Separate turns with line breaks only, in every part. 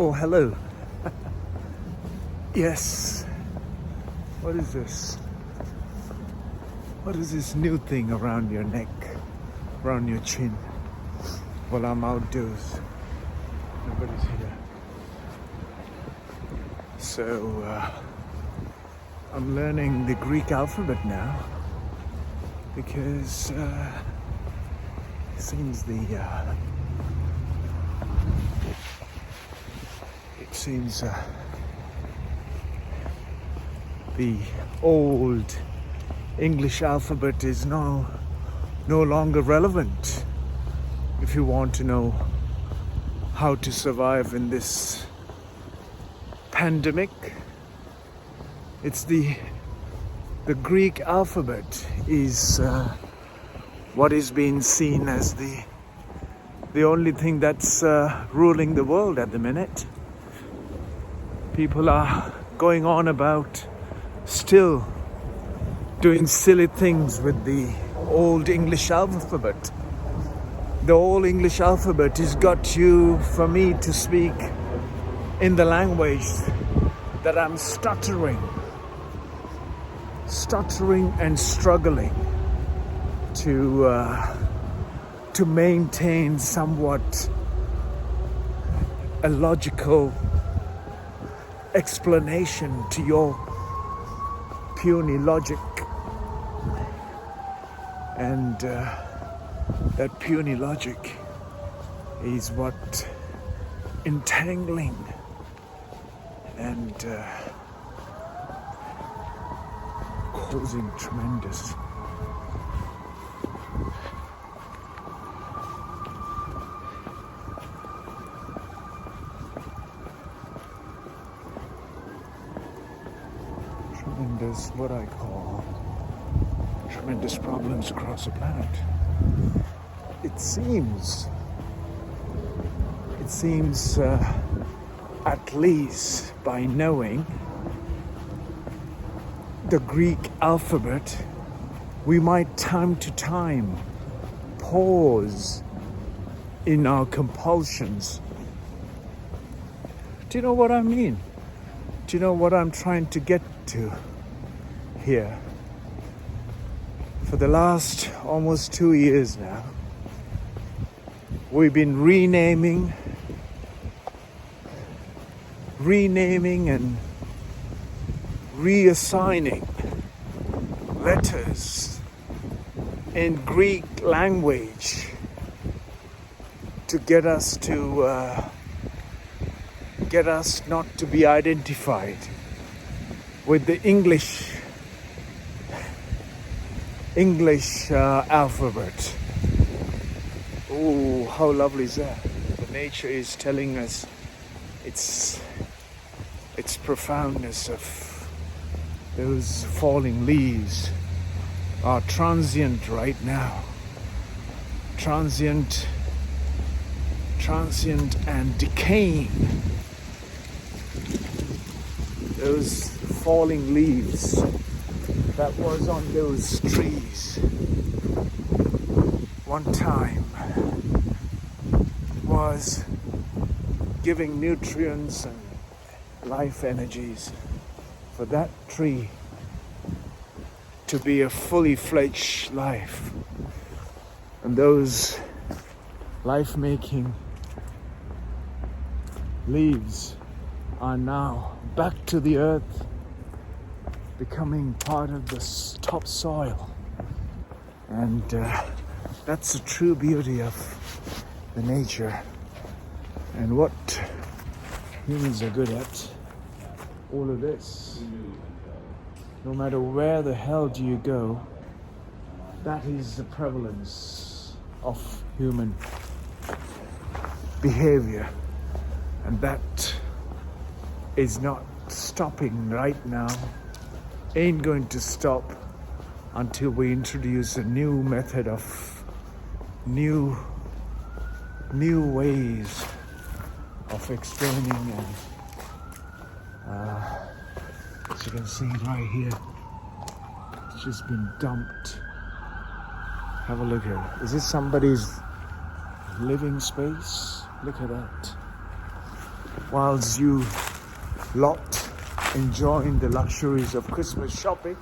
Oh, hello. Yes. What is this? What is this new thing around your neck, around your chin? Well, I'm outdoors. Nobody's here. So, I'm learning the Greek alphabet now because it seems the old English alphabet is no longer relevant if you want to know how to survive in this pandemic. It's the Greek alphabet is what is being seen as the only thing that's ruling the world at the minute. People are going on about still doing silly things with the old English alphabet. The old English alphabet has got you for me to speak in the language that I'm stuttering and struggling to maintain somewhat a logical explanation to your puny logic. And that puny logic is what entangling and causing tremendous what I call tremendous problems across the planet. It seems at least by knowing the Greek alphabet, we might time to time pause in our compulsions. Do you know what I mean? Do you know what I'm trying to get to here? For the last almost 2 years now, we've been renaming and reassigning letters in Greek language to get us not to be identified with the English alphabet. Oh, how lovely is that? The nature is telling us its profoundness of those falling leaves are transient right now. Transient and decaying. Those falling leaves that was on those trees one time was giving nutrients and life energies for that tree to be a fully fledged life. And those life-making leaves are now back to the earth, becoming part of the topsoil. And that's the true beauty of the nature and what humans are good at. All of this, no matter where the hell do you go, that is the prevalence of human behavior, and that is not stopping right now, ain't going to stop until we introduce a new method of new ways of explaining. And as you can see right here, it's just been dumped. Have a look at it. Is this somebody's living space? Look at that. whilst you lot enjoying the luxuries of Christmas shopping,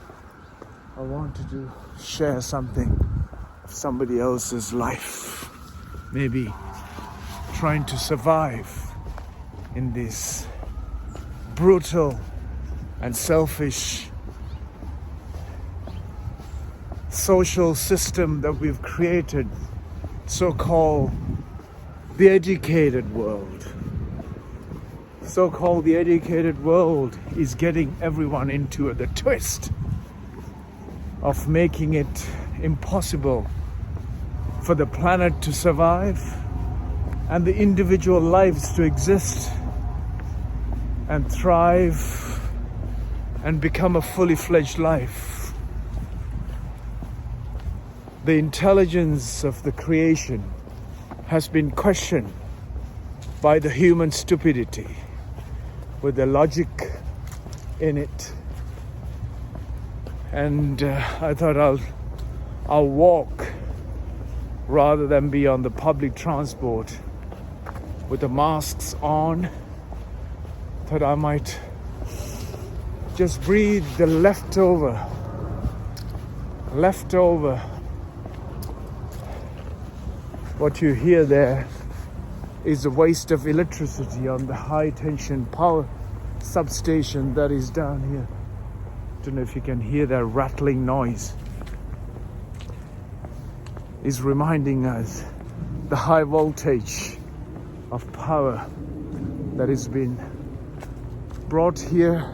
I wanted to share something of somebody else's life. Maybe trying to survive in this brutal and selfish social system that we've created, so-called the educated world. So-called the educated world is getting everyone into the twist of making it impossible for the planet to survive and the individual lives to exist and thrive and become a fully fledged life. The intelligence of the creation has been questioned by the human stupidity with the logic in it. And I thought I'll walk rather than be on the public transport with the masks on. Thought I might just breathe the leftover. What you hear there is the waste of electricity on the high tension power substation that is down here. Don't know if you can hear that rattling noise. Is reminding us the high voltage of power that has been brought here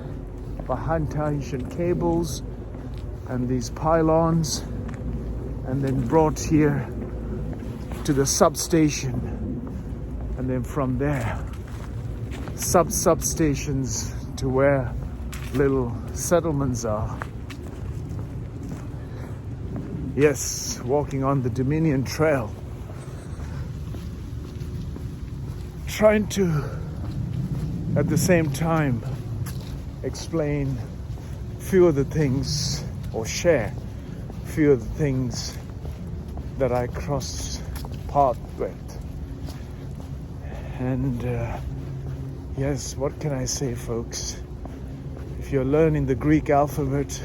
by high tension cables and these pylons, and then brought here to the substation, and then from there substations to where little settlements are. Yes, walking on the Dominion Trail, trying to at the same time explain few of the things, or share few of the things that I crossed path with. And yes, what can I say, folks? If you're learning the Greek alphabet,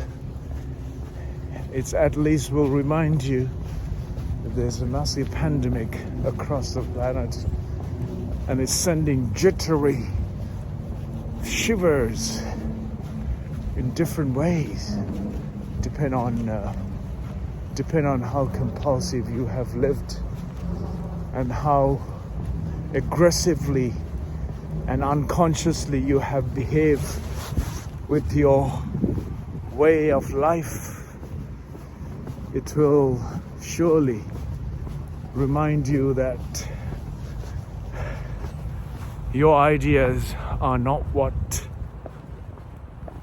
it's at least will remind you that there's a massive pandemic across the planet, and it's sending jittery shivers in different ways, depend on how compulsive you have lived and how aggressively and unconsciously you have behaved with your way of life. It will surely remind you that your ideas are not what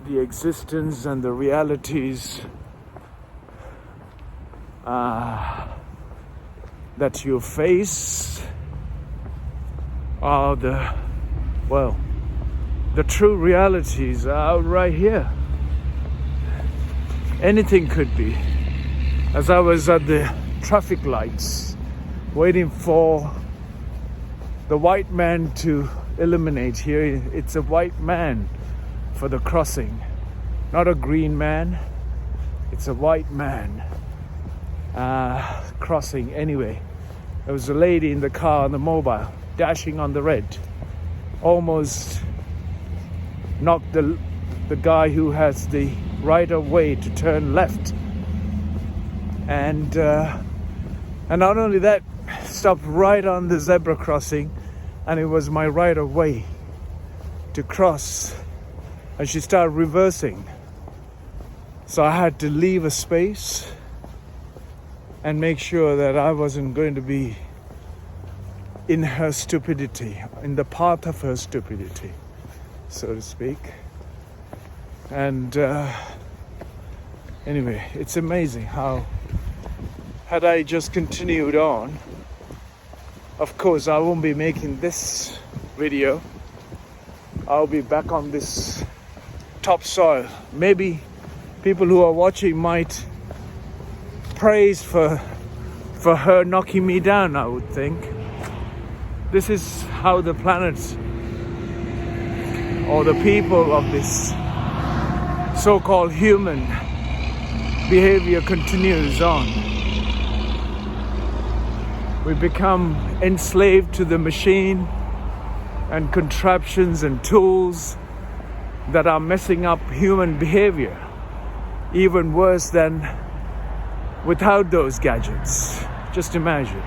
the existence and the realities that you face are the true realities are right here. Anything could be. As I was at the traffic lights waiting for the white man to illuminate here, it's a white man for the crossing, not a green man. It's a white man crossing. Anyway, there was a lady in the car on the mobile dashing on the red, almost knocked the guy who has the right of way to turn left, and not only that, stopped right on the zebra crossing, and it was my right of way to cross, and she started reversing, so I had to leave a space and make sure that I wasn't going to be in her stupidity, in the path of her stupidity, so to speak. And anyway, it's amazing how, had I just continued on, of course I won't be making this video. I'll be back on this topsoil. Maybe people who are watching might praise for her knocking me down, I would think. This is how the planet or the people of this so-called human behavior continues on. We become enslaved to the machine and contraptions and tools that are messing up human behavior, even worse than without those gadgets. Just imagine.